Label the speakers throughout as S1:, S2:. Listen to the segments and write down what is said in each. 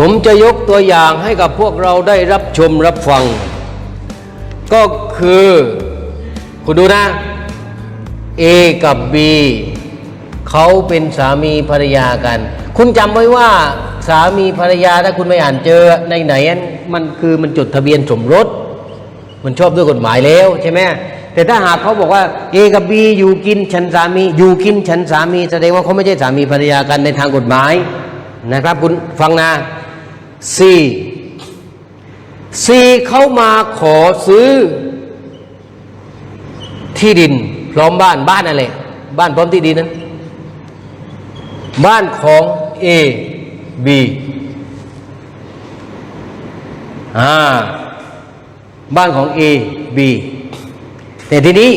S1: ผมจะยกตัวอย่างให้กับพวกเราได้รับชมรับฟังก็คือคุณดูนะ A กับ B เขาเป็นสามีภรรยากันคุณจำไว้ว่าสามีภรรยาถ้าคุณไม่อ่านเจอในไหนมันจดทะเบียนสมรสมันชอบด้วยกฎหมายแล้วใช่ไหมแต่ถ้าหากเขาบอกว่า A กับ B อยู่กินฉันสามีอยู่กินฉันสามีแสดงว่าเขาไม่ใช่สามีภรรยากันในทางกฎหมายนะครับคุณฟังนะ C เขามาขอซื้อที่ดินพร้อมบ้านอะไรบ้านพร้อมที่ดินนั้นบ้านของ A B บ้านของ A B แต่ทีนี้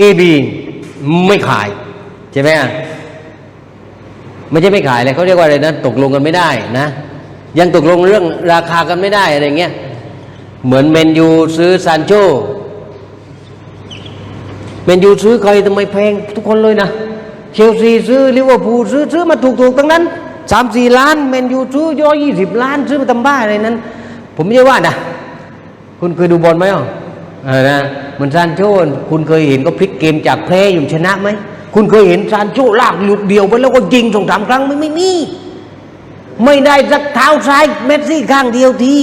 S1: A B ไม่ขายใช่ไหมไม่ใช่ไม่ขายเลยเขาเรียกว่าอะไรนะตกลงกันไม่ได้นะยังตกลงเรื่องราคากันไม่ได้อะไรเงี้ยเหมือนแมนยูซื้อซานโชแมนยูซื้อใครทำไมแพงทุกคนเลยนะเชลซีซื้อลิเวอร์พูลซื้อมาถูกๆทั้งนั้น 3-4 ล้านแมนยูซื้อ20 ล้านซื้อมาทำบ้าอะไรนั้นผมไม่ใช่ว่านะคุณเคยดูบอลไหมนะเหมือนซานโชคุณเคยเห็นก็พลิกเกมจากแพ้อยู่ชนะไหมคุณเคยเห็นซานโชลากหลุดเดี่ยวไปแล้วก็ยิง2-3 ครั้งไม่มีไม่ได้สักเท้าซ้ายเมสซี่ข้างเดียวที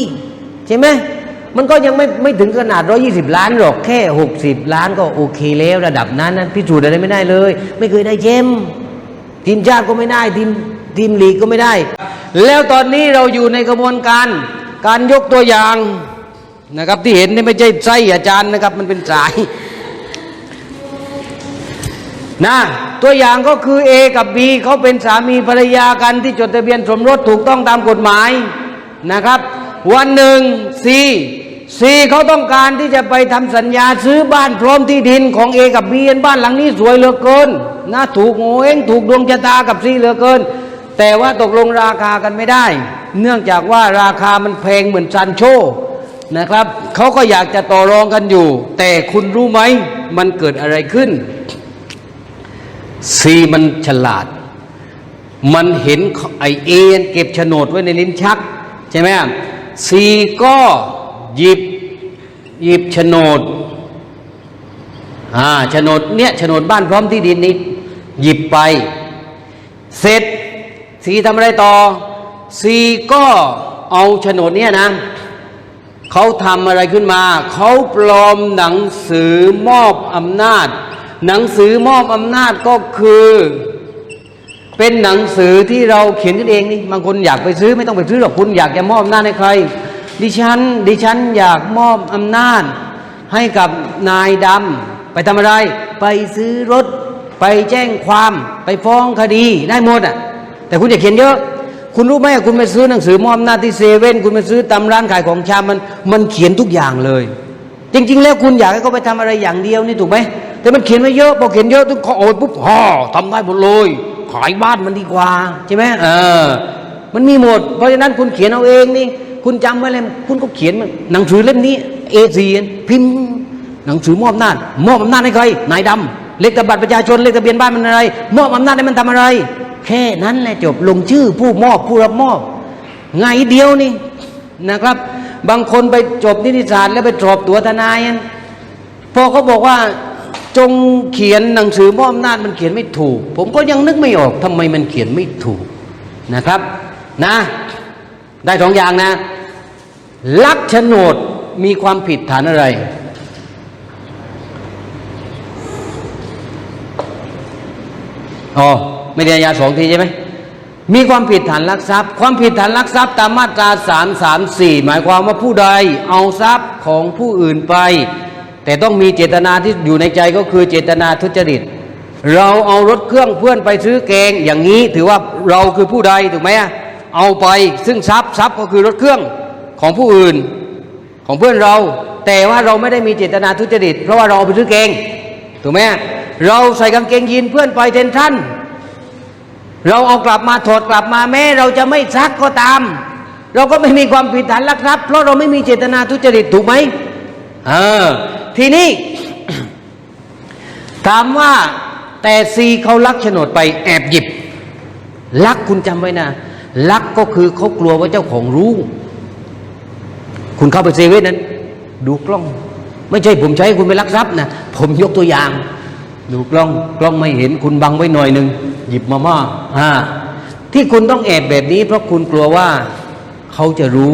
S1: ใช่ไหมมันก็ยังไม่ถึงขนาด120 ล้านหรอกแค่60 ล้านก็โอเคแล้วระดับนั้นพิสูจน์อะไรไม่ได้เลยไม่เคยได้แชมป์ทีมชาติก็ไม่ได้ทีมลีกก็ไม่ได้แล้วตอนนี้เราอยู่ในกระบวนการยกตัวอย่างนะครับที่เห็นนี่ไม่ใช่ไส้อาจารย์นะครับมันเป็นสายนะตัวอย่างก็คือ A กับ B เขาเป็นสามีภรรยากันที่จดทะเบียนสมรสถูกต้องตามกฎหมายนะครับวันหนึ่ง C เขาต้องการที่จะไปทำสัญญาซื้อบ้านพร้อมที่ดินของ A กับ B บ้านหลังนี้สวยเหลือเกินนะถูกโง่เองถูกดวงชะตากับ C เหลือเกินแต่ว่าตกลงราคากันไม่ได้เนื่องจากว่าราคามันแพงเหมือนซานโชนะครับเขาก็อยากจะต่อรองกันอยู่แต่คุณรู้ไหมมันเกิดอะไรขึ้นซีมันฉลาดมันเห็นไอเอเก็บโฉนดไว้ในลิ้นชักใช่ไหมซีก็หยิบโฉนดโฉนดเนี่ยโฉนดบ้านพร้อมที่ดินนี้หยิบไปเสร็จซีทำอะไรต่อซีก็เอาโฉนดเนี่ยนะเขาทำอะไรขึ้นมาเขาปลอมหนังสือมอบอำนาจหนังสือมอบอำนาจก็คือเป็นหนังสือที่เราเขียนกันเองนี่บางคนอยากไปซื้อไม่ต้องไปซื้อหรอกคุณอยากจะมอบอำนาจให้ใครดิฉันอยากมอบอำนาจให้กับนายดำไปทำอะไรไปซื้อรถไปแจ้งความไปฟ้องคดีได้หมดแต่คุณอย่าเขียนเยอะคุณรู้ไหมคุณไปซื้อหนังสือมอบอำนาจที่เซเว่นคุณไปซื้อตามร้านขายของชำมันเขียนทุกอย่างเลยจริงๆแล้วคุณอยากให้เขาไปทำอะไรอย่างเดียวนี่ถูกไหมแต่มันเขียนไว้เยอะพอเขียนเยอะทุกคนโอ้ยปุ๊บทำได้หมดเลยขายบ้านมันดีกว่าใช่ไหมมันมีหมดเพราะฉะนั้นคุณเขียนเอาเองนี่คุณจำไว้เลยคุณก็เขียนหนังสือเล่มนี้ A4 พิมพ์หนังสือมอบอำนาจให้ใครนายดำเลขบัตรประชาชนเลขทะเบียนบ้านมันอะไรมอบอำนาจให้มันทำอะไรแค่นั้นแหละจบลงชื่อผู้มอบผู้รับมอบไงเดียวนี่นะครับบางคนไปจบนิติศาสตร์แล้วไปสอบตัวทนายพอเขาบอกว่าจงเขียนหนังสือมอบอำนาจมันเขียนไม่ถูกผมก็ยังนึกไม่ออกทำไมมันเขียนไม่ถูกนะครับนะได้2 อย่างนะลักโฉนดมีความผิดฐานอะไรไม่ได้อาญา2 ทีใช่ไหมมีความผิดฐานลักทรัพย์ความผิดฐานลักทรัพย์ตามมาตรา334หมายความว่าผู้ใดเอาทรัพย์ของผู้อื่นไปแต่ต้องมีเจตนาที่อยู่ในใจก็คือเจตนาทุจริตเราเอารถเครื่องเพื่อนไปซื้อแกงอย่างนี้ถือว่าเราคือผู้ใดถูกไหมเอาไปซึ่งทรัพย์ก็คือรถเครื่องของผู้อื่นของเพื่อนเราแต่ว่าเราไม่ได้มีเจตนาทุจริตเพราะว่าเราเอาไปซื้อแกงถูกไหมเราใส่กางเกงยีนเพื่อนไปเทนชั่นเราเอากลับมาถอดกลับมาแม้เราจะไม่ซักก็ตามเราก็ไม่มีความผิดฐานลักทรัพย์เพราะเราไม่มีเจตนาทุจริตถูกไหมทีนี้ ถามว่าแต่ซีเขาลักโฉนดไปแอบหยิบลักคุณจำไว้นะ ลักก็คือเขากลัวว่าเจ้าของรู้คุณเข้าไปเซเว่นนั้นดูกล้องไม่ใช่ผมใช้คุณไปลักทรัพย์นะผมยกตัวอย่างดูกล้องไม่เห็นคุณบังไว้หน่อยหนึ่งหยิบมาม่าที่คุณต้องแอบแบบนี้เพราะคุณกลัวว่าเขาจะรู้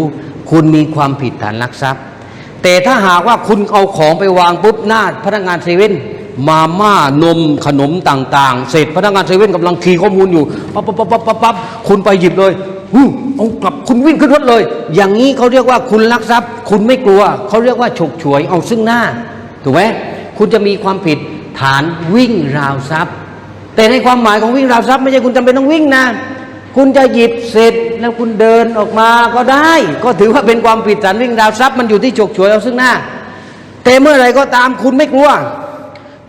S1: คุณมีความผิดฐานลักทรัพย์แต่ถ้าหากว่าคุณเอาของไปวางปุ๊บหน้าพนักงานเซเว่นมาม่านมขนมต่างๆเสร็จพนักงานเซเว่นกำลังคีย์ข้อมูลอยู่ปั๊บคุณไปหยิบเลยเอากลับคุณวิ่งขึ้นรถเลยอย่างนี้เขาเรียกว่าคุณลักทรัพย์คุณไม่กลัวเขาเรียกว่าฉกฉวยเอาซึ่งหน้าถูกไหมคุณจะมีความผิดฐานวิ่งราวทรัพย์แต่ในความหมายของวิ่งราวทรัพย์ไม่ใช่คุณจำเป็นต้องวิ่งนะคุณจะหยิบเสร็จแล้วคุณเดินออกมาก็ได้ก็ถือว่าเป็นความผิดฐานวิ่งราวทรัพย์มันอยู่ที่ฉกฉวยเอาซึ่งหน้าแต่เมื่อไหร่ก็ตามคุณไม่กลัว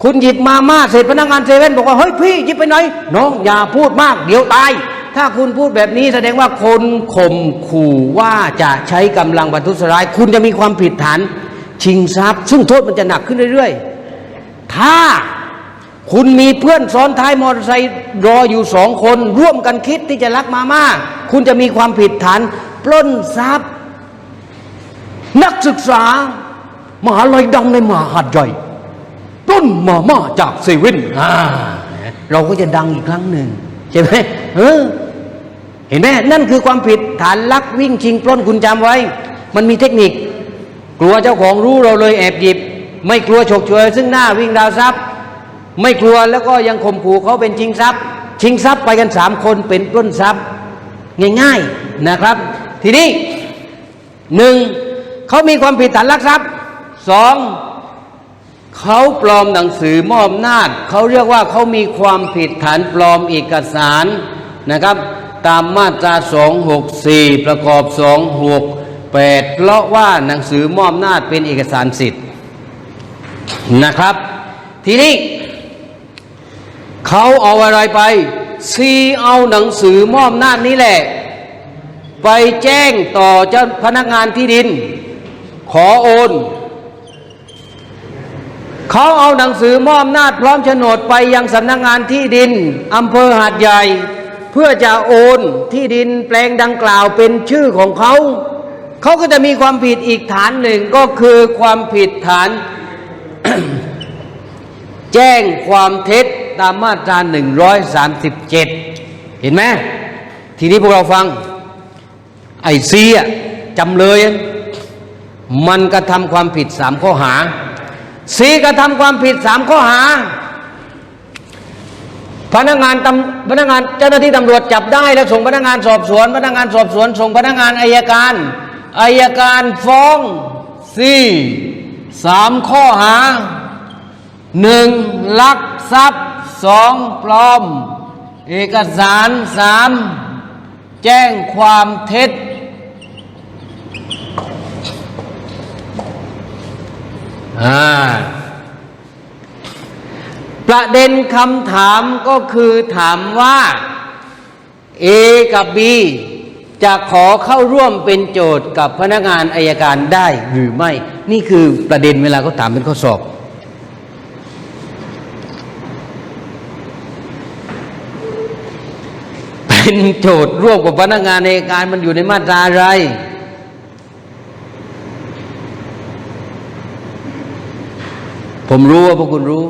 S1: คุณหยิบมาม่าเสร็จพนักงานเซเว่นบอกว่าเฮ้ยพี่หยิบไปไหนน้องอย่าพูดมากเดี๋ยวตายถ้าคุณพูดแบบนี้แสดงว่าคนข่มขู่ว่าจะใช้กำลังประทุษร้ายคุณจะมีความผิดฐานชิงทรัพย์ซึ่งโทษมันจะหนักขึ้นเรื่อยๆถ้าคุณมีเพื่อนซ้อนท้ายมอเตอร์ไซค์รออยู่2 คนร่วมกันคิดที่จะลักมาม่าคุณจะมีความผิดฐานปล้นทรัพย์นักศึกษามหาลัยดังในมหาดใหญ่ปล้นมาม่าจากเซเว่นเราก็จะดังอีกครั้งหนึ่งใช่ไหมเห็นไหมนั่นคือความผิดฐานลักวิ่งชิงปล้นคุณจำไว้มันมีเทคนิคกลัวเจ้าของรู้เราเลยแอบหยิบไม่กลัวฉกฉวยซึ่งหน้าวิ่งราวทรัพย์ไม่กลัวแล้วก็ยังข่มขู่เขาเป็นชิงทรัพย์ไปกัน3 คนเป็นปล้นทรัพย์ง่ายๆนะครับทีนี้1เขามีความผิดฐานลักทรัพย์2เขาปลอมหนังสือมอบอำนาจเขาเรียกว่าเขามีความผิดฐานปลอมเอกสารนะครับตามมาตรา264ประกอบ268เพราะว่าหนังสือมอบอำนาจเป็นเอกสารสิทธิ์นะครับทีนี้เขาเอาอะไรไปเอาหนังสือมอบอำนาจนี้แหละไปแจ้งต่อเจ้าพนักงานที่ดินขอโอนเขาเอาหนังสือมอบอำนาจพร้อมโฉนดไปยังสำนักงานที่ดินอำเภอหาดใหญ่เพื่อจะโอนที่ดินแปลงดังกล่าวเป็นชื่อของเขาก็จะมีความผิดอีกฐานหนึ่งก็คือความผิดฐาน แจ้งความเท็จตามมาตรา137เห็นไหมทีนี้พวกเราฟังไอ้ซีจำเลยมันกระทำความผิด3 ข้อหากระทำความผิด3 ข้อหาพนักงานเจ้าหน้าที่ตำรวจจับได้แล้วส่งพนักงานสอบสวนพนักงานสอบสวนส่งพนักงานอัยการฟ้อง3 ข้อหา1ลักทรัพย์2ปลอมเอกสาร3แจ้งความเท็จประเด็นคำถามก็คือถามว่า A กับ B จะขอเข้าร่วมเป็นโจทย์กับพนักงานอัยการได้หรือไม่นี่คือประเด็นเวลาเขาถามเป็นข้อสอบเป็นโจทย์ร่วมกับพนักงานอัยการมันอยู่ในมาตราอะไรผมรู้ว่าพวกคุณรู้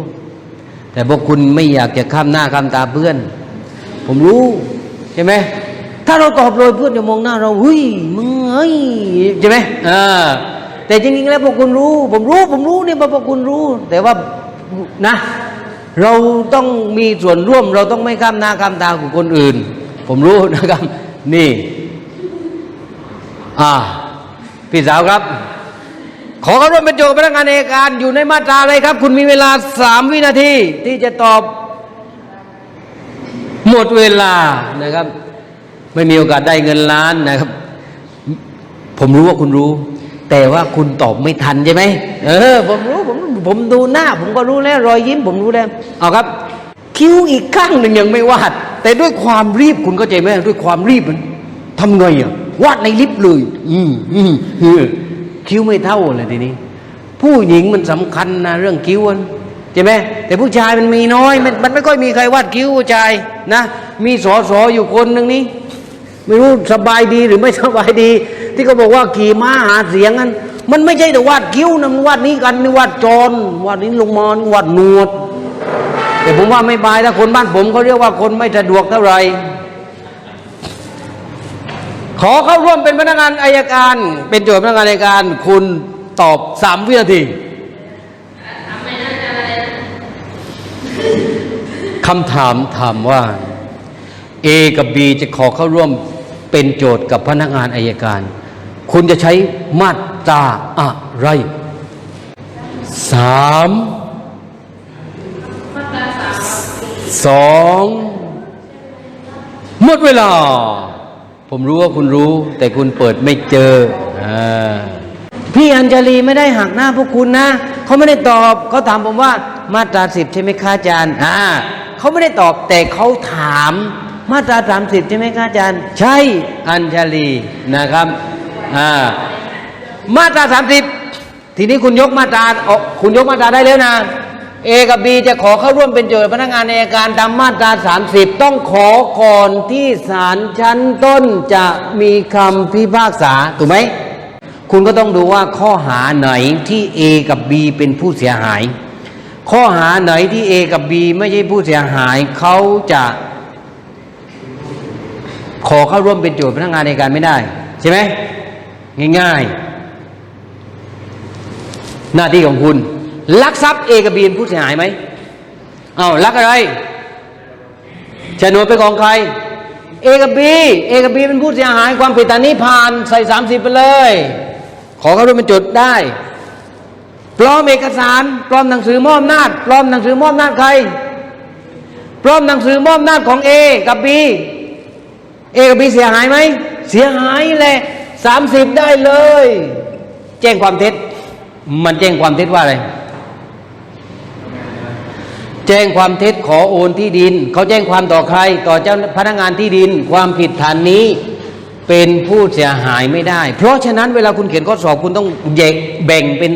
S1: แต่พวกคุณไม่อยากจะข้ามหน้าข้ามตาเพื่อนผมรู้ใช่ไหมถ้าเราตอบเลยเพื่อนจะมองหน้าเราเฮ้ยมึงเฮ้ยใช่ไหมแต่จริงๆแล้วพวกคุณรู้ผมรู้เนี่ยพวกคุณรู้แต่ว่านะเราต้องมีส่วนร่วมเราต้องไม่ข้ามหน้าข้ามตาของคนอื่นผมรู้นะครับนี่พี่สาวครับขอเข้าร่วมเป็นโจทย์พนักงานอัยการอยู่ในมาตราอะไรครับคุณมีเวลา3 วินาทีที่จะตอบหมดเวลานะครับไม่มีโอกาสได้เงินล้านนะครับผมรู้ว่าคุณรู้แต่ว่าคุณตอบไม่ทันใช่ไหมผมรู้ผมดูหน้าผมก็รู้แล้วรอยยิ้มผมรู้แล้วเอาครับคิ้วอีกข้างหนึ่งยังไม่วาดแต่ด้วยความรีบคุณเข้าใจไหมด้วยความรีบมันทำไงวาดในลิฟต์เลยคิ้วไม่เท่าเลยทีนี้ผู้หญิงมันสำคัญนะเรื่องคิ้วใช่ไหมแต่ผู้ชายมันมีน้อยมันไม่ค่อยมีใครวาดคิ้วผู้ชายนะมีสออยู่คนหนึ่งนี้ ไม่รู้สบายดีหรือไม่สบายดี ที่เขาบอกว่าขี่ม้าหาเสียงนั้นมันไม่ใช่แต่วาดคิ้วนะมันวาดนี้กันนี่วาดจรวาดนี้ลงมอนวาดหนวดแต่ผมว่าไม่บายถ้าคนบ้านผมเขาเรียกว่าคนไม่สะดวกเท่าไหร่ขอเข้าร่วมเป็นพนักงานอัยการเป็นโจทย์พนักงานอัยการคุณตอบ3 วินาทีคำถามถามว่า A กับ B จะขอเข้าร่วมเป็นโจทย์กับพนักงานอัยการคุณจะใช้มาตราอะไร3 2หมดเวลาผมรู้ว่าคุณรู้แต่คุณเปิดไม่เจอพี่อัญชลีไม่ได้หักหน้าพวกคุณนะเขาไม่ได้ตอบเขาถามผมว่ามาตรา10ใช่ไหมคะอาจารย์เขาไม่ได้ตอบแต่เขาถามมาตรา30ใช่ไหมคะอาจารย์ใช่อัญชลีนะครับมาตรา30ทีนี้คุณยกมาตราได้แล้วนะA กับ B จะขอเข้าร่วมเป็นโจทย์พนักงานอัยการตามมาตรา30ต้องขอก่อนที่ศาลชั้นต้นจะมีคำพิพากษาถูกไหมคุณก็ต้องดูว่าข้อหาไหนที่ A กับ B เป็นผู้เสียหายข้อหาไหนที่ A กับ B ไม่ใช่ผู้เสียหายเขาจะขอเข้าร่วมเป็นโจทย์พนักงานอัยการไม่ได้ใช่ไหมง่ายๆหน้าที่ของคุณลักทรัพย์ A กับ B เป็นผู้เสียหายไหมลักอะไรโฉนดเป็นของใคร A กับ B เป็นผู้เสียหายความผิดฐานนี้ผ่านใส่30ไปเลยขอเข้าร่วมเป็นโจทย์ได้ปลอมเอกสารปลอมหนังสือมอบอำนาจปลอมหนังสือมอบอำนาจใครปลอมหนังสือมอบอำนาจของ A กับ B กับ B เสียหายไหมเสียหายแหละ30ได้เลยแจ้งความเท็จมันแจ้งความเท็จว่าอะไรแจ้งความเท็จขอโอนที่ดินเขาแจ้งความต่อใครต่อเจ้าพนักงานที่ดินความผิดฐานนี้เป็นผู้เสียหายไม่ได้เพราะฉะนั้นเวลาคุณเขียนข้อสอบคุณต้องแบ่งเป็น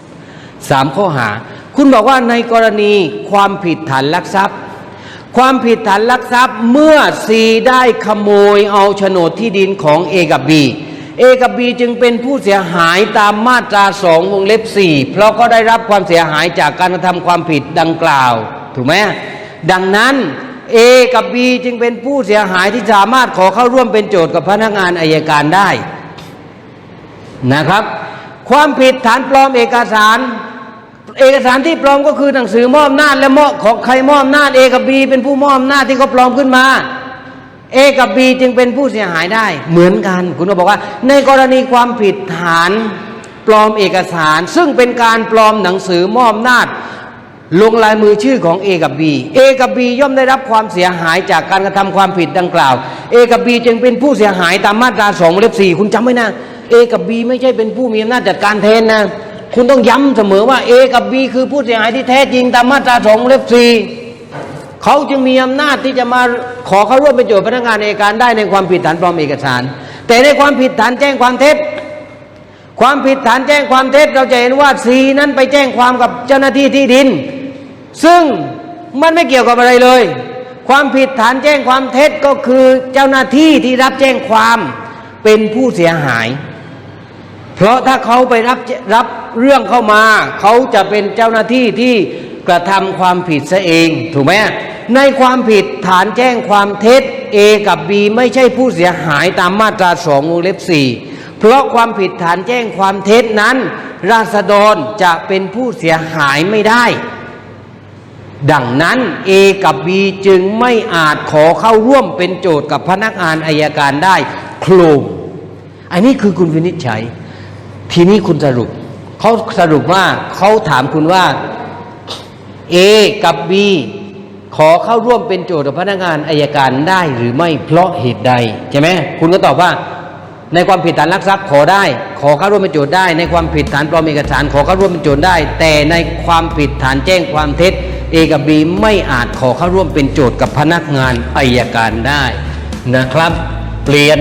S1: 3ข้อหาคุณบอกว่าในกรณีความผิดฐานลักทรัพย์ความผิดฐานลักทรัพย์เมื่อ C ได้ขโมยเอาโฉนดที่ดินของ A กับ B A กับ B จึงเป็นผู้เสียหายตามมาตรา2 วงเล็บ 4เพราะก็ได้รับความเสียหายจากการกระทำความผิดดังกล่าวถูกไหมดังนั้น A กับ B จึงเป็นผู้เสียหายที่สามารถขอเข้าร่วมเป็นโจทย์กับพนักงานอัยการได้นะครับความผิดฐานปลอมเอกสารที่ปลอมก็คือหนังสือมอบอำนาจและมอบของใครมอบอำนาจ A กับ B เป็นผู้มอบอำนาจที่เขาปลอมขึ้นมาA กับ B จึงเป็นผู้เสียหายได้เหมือนกันคุณก็บอกว่าในกรณีความผิดฐานปลอมเอกสารซึ่งเป็นการปลอมหนังสือมอบอำนาจลงลายมือชื่อของ A กับ B A กับ B ย่อมได้รับความเสียหายจากการกระทำความผิดดังกล่าว A กับ B จึงเป็นผู้เสียหายตามมาตรา2 วงเล็บ 4คุณจำไว้นะ A กับ B ไม่ใช่เป็นผู้มีอำนาจจัดการแทนนะคุณต้องย้ำเสมอว่า A กับ B คือผู้เสียหายที่แท้จริงตามมาตรา2 วงเล็บ 4เขาจึงมีอำนาจที่จะมาขอเข้าร่วมเป็นโจทย์พนักงานอัยการได้ในความผิดฐานปลอมเอกสารแต่ในความผิดฐานแจ้งความเท็จความผิดฐานแจ้งความเท็จเราจะเห็นว่า C นั้นไปแจ้งความกับเจ้าหน้าที่ที่ดินซึ่งมันไม่เกี่ยวกับอะไรเลยความผิดฐานแจ้งความเท็จก็คือเจ้าหน้าที่ที่รับแจ้งความเป็นผู้เสียหายเพราะถ้าเขาไปรับเรื่องเข้ามาเขาจะเป็นเจ้าหน้าที่ที่กระทำความผิดซะเองถูกไหมในความผิดฐานแจ้งความเท็จ A กับ B ไม่ใช่ผู้เสียหายตามมาตรา2 วงเล็บ 4เพราะความผิดฐานแจ้งความเท็จนั้นราษฎรจะเป็นผู้เสียหายไม่ได้ดังนั้น A กับ B จึงไม่อาจขอเข้าร่วมเป็นโจทย์กับพนักงานอัยการได้โคลมอันนี้คือคุณวินิจฉัยทีนี้คุณสรุปเขาสรุปว่าเขาถามคุณว่า A กับ B ขอเข้าร่วมเป็นโจทย์กับพนักงานอัยการได้หรือไม่เพราะเหตุใดใช่ไหมคุณก็ตอบว่าในความผิดฐานลักทรัพย์ขอได้ขอเข้าร่วมเป็นโจทย์ได้ในความผิดฐานปลอมเอกสารขอเข้าร่วมเป็นโจทย์ได้แต่ในความผิดฐานแจ้งความเท็จ A กับ B ไม่อาจขอเข้าร่วมเป็นโจทย์กับพนักงานอัยการได้นะครับเปลี่ยน